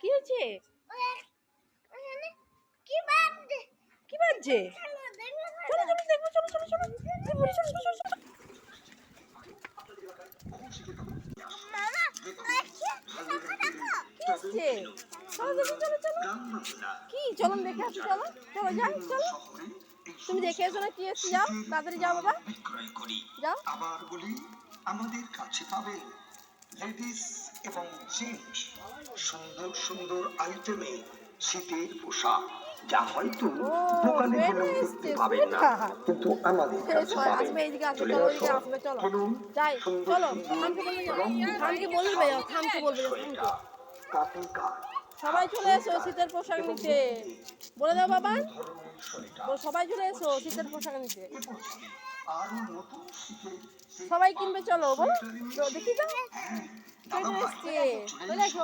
কি হয়েছে? কি বাজছে? চলো চলো দেখবো, চলো চলো চলো কি হচ্ছে? চলো দেখি, চলো চলো কি, চলো দেখে আসো, চলো চলো যাই চলো। তুমি দেখে এসো না কি এসছে, যাও তাড়াতাড়ি যাও বাবা, যাও। আবার বলি, আমাদের কাছে পাবেন লেডিস এবং জেন্টস সুন্দর সুন্দর আইটেমে শীতের পোশাক, যা হয়তো দোকানে গেলেও দেখতে পাবেন না, কিন্তু আমাদের কাছে পাবেন। চলে আসো, কিনুন সুন্দর সুন্দর থামকে বলবে, থামকে বলবে, কাপি কাট। সবাই চলে এসো শীতের পোশাক নিতে, বলে দাও বাবা, সবাই চলে এসো শীতের পোশাক নিতে, সবাই কিনবে, চলো বলো দেখি, যাও চলে এসছে।